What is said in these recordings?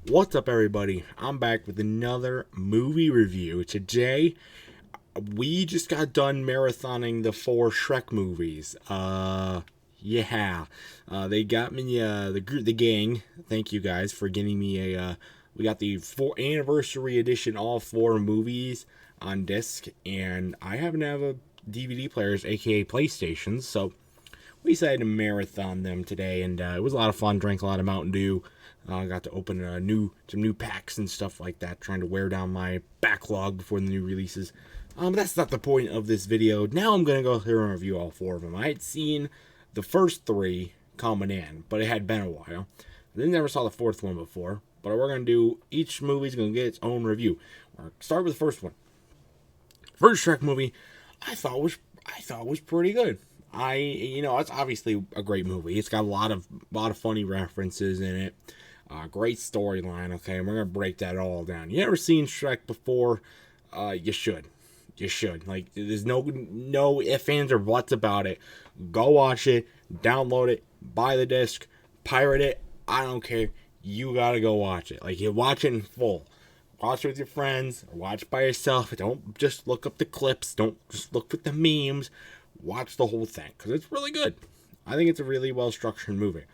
What's up, everybody? I'm back with another movie review. Today, we just got done marathoning the four Shrek movies. Yeah. They got me, the gang. Thank you guys for getting me we got the anniversary edition, all four movies on disc, and I happen to have a DVD players, aka PlayStations, so we decided to marathon them today, and it was a lot of fun. Drank a lot of Mountain Dew. Got to open some new packs and stuff like that, trying to wear down my backlog before the new releases. But that's not the point of this video. Now I'm gonna go through and review all four of them. I had seen the first three coming in, but it had been a while. I never saw the fourth one before. But we're gonna do, each movie's gonna get its own review. We'll start with the first one. First Shrek movie, I thought was pretty good. It's obviously a great movie. It's got a lot of funny references in it. Great storyline. Okay, and we're gonna break that all down. You ever seen Shrek before? You should. You should. Like, there's no ifs, ands, or buts about it. Go watch it. Download it. Buy the disc. Pirate it. I don't care. You gotta go watch it. Like, you watch it in full. Watch it with your friends. Or watch it by yourself. Don't just look up the clips. Don't just look at the memes. Watch the whole thing, because it's really good. I think it's a really well structured movie.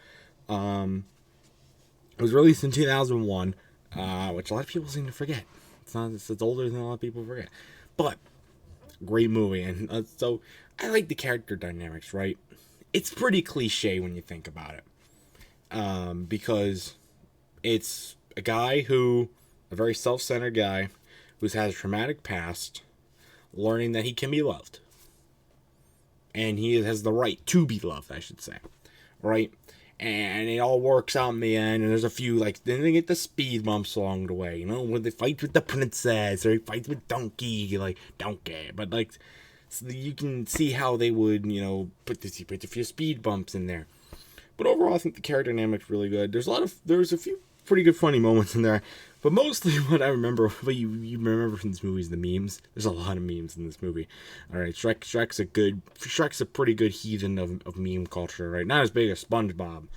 It was released in 2001, which a lot of people seem to forget. It's older than a lot of people forget, but great movie. And so I like the character dynamics. Right, it's pretty cliche when you think about it, because it's a very self-centered guy who's had a traumatic past, learning that he can be loved. And he has the right to be loved, I should say. Right? And it all works out in the end. And there's a few, like, then they get the speed bumps along the way. You know, when they fight with the princess, or he fights with Donkey, like, Donkey. But, like, so you can see how they would, put a few speed bumps in there. But overall, I think the character dynamic's really good. There's a few pretty good funny moments in there. But mostly what you remember from this movie is the memes. There's a lot of memes in this movie. All right, Shrek's a pretty good heathen of meme culture, right? Not as big as SpongeBob,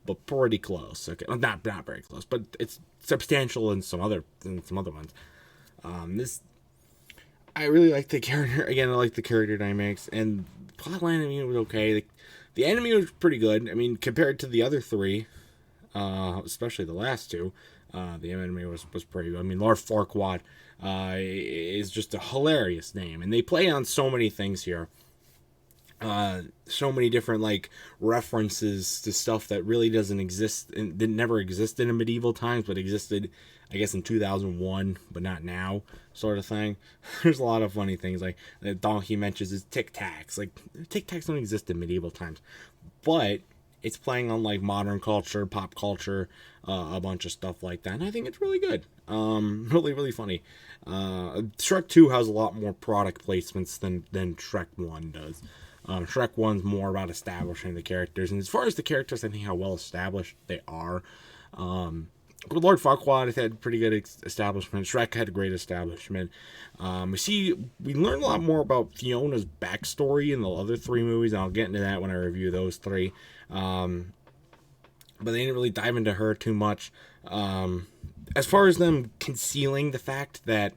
but pretty close. Okay, well, not very close, but it's substantial in some other ones. I really like the character. Again, I like the character dynamics, and plotline. I mean, it was okay. The enemy was pretty good. I mean, compared to the other three, especially the last two. The enemy was pretty good. I mean, Lord Farquaad is just a hilarious name, and they play on so many things here. So many different, like, references to stuff that really doesn't exist, and that never existed in medieval times, but existed, I guess, in 2001, but not now, sort of thing. There's a lot of funny things, like the Donkey mentions is Tic Tacs. Like, Tic Tacs don't exist in medieval times, but it's playing on, like, modern culture, pop culture, a bunch of stuff like that, and I think it's really good. Really, really funny. Shrek 2 has a lot more product placements than Shrek 1 does. Shrek 1's more about establishing the characters, and as far as the characters, I think how well established they are. Lord Farquaad had pretty good establishment. Shrek had a great establishment. We learn a lot more about Fiona's backstory in the other three movies, and I'll get into that when I review those three. But they didn't really dive into her too much. As far as them concealing the fact that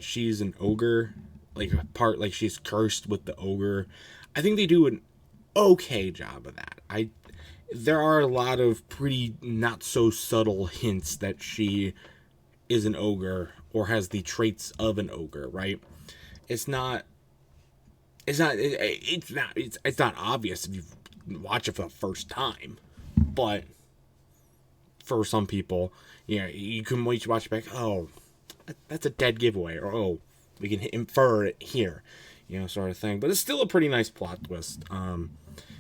she's an ogre, like she's cursed with the ogre, I think they do an okay job of that. There are a lot of pretty not so subtle hints that she is an ogre or has the traits of an ogre, right? It's not obvious if you watch it for the first time, but for some people, you can watch it back. Oh, that's a dead giveaway, or oh, we can infer it here, sort of thing. But it's still a pretty nice plot twist.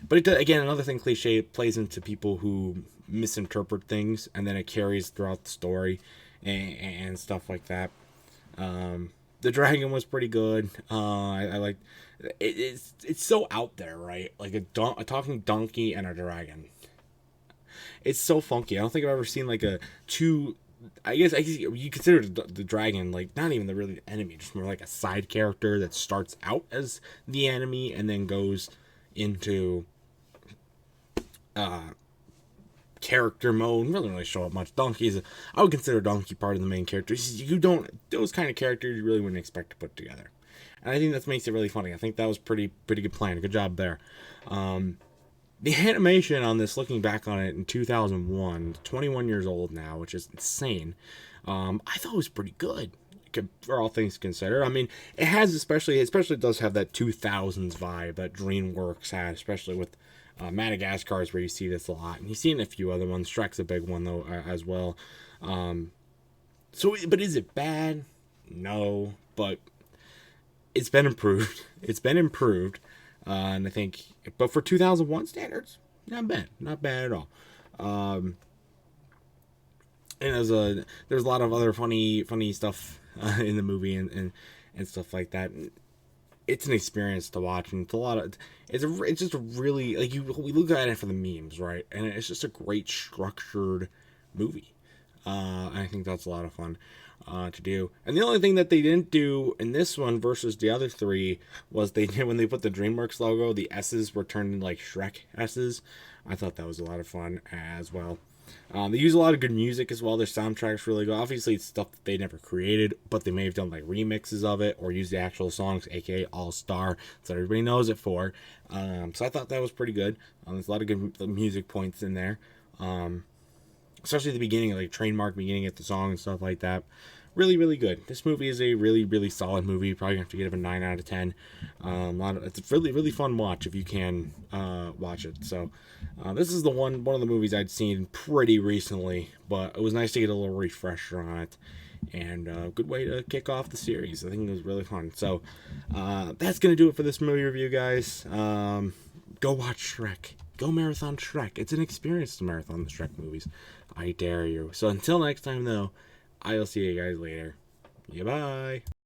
But again, another thing cliche, it plays into people who misinterpret things, and then it carries throughout the story and stuff like that. The dragon was pretty good. I like it's so out there, right? Like a talking donkey and a dragon. It's so funky. I don't think I've ever seen like a two. I guess you consider the dragon like not even the really enemy, just more like a side character that starts out as the enemy and then goes into character mode. Doesn't really show up much. Donkey's, I would consider Donkey part of the main characters. You don't, those kind of characters you really wouldn't expect to put together. And I think that makes it really funny. I think that was pretty good plan. Good job there. The animation on this, looking back on it in 2001, 21 years old now, which is insane. I thought it was pretty good for all things considered. I mean, it has especially does have that 2000s vibe that DreamWorks had, especially with Madagascar is where you see this a lot, and you see it in a few other ones. Shrek's a big one though as well. But is it bad? No, but it's been improved. It's been improved, and I think, but for 2001 standards, not bad at all. And there's a lot of other funny stuff in the movie and stuff like that. It's an experience to watch, and it's just a really, like, we look at it for the memes, right? And it's just a great structured movie. And I think that's a lot of fun to do. And the only thing that they didn't do in this one versus the other three was when they put the DreamWorks logo, the S's were turned into like Shrek S's. I thought that was a lot of fun as well. They use a lot of good music as well. Their soundtrack's really good. Obviously, it's stuff that they never created, but they may have done like remixes of it or used the actual songs, aka All Star, so everybody knows it for. So I thought that was pretty good. There's a lot of good music points in there, especially at the beginning, like trademark beginning at the song and stuff like that. Really, really good. This movie is a really, really solid movie. You're probably gonna have to give it a 9 out of 10. It's a really, really fun watch if you can watch it. So this is one of the movies I'd seen pretty recently, but it was nice to get a little refresher on it, and a good way to kick off the series. I think it was really fun. So that's gonna do it for this movie review, guys. Go watch Shrek. Go marathon Shrek. It's an experience to marathon the Shrek movies. I dare you. So until next time, though, I'll see you guys later. Yeah, bye.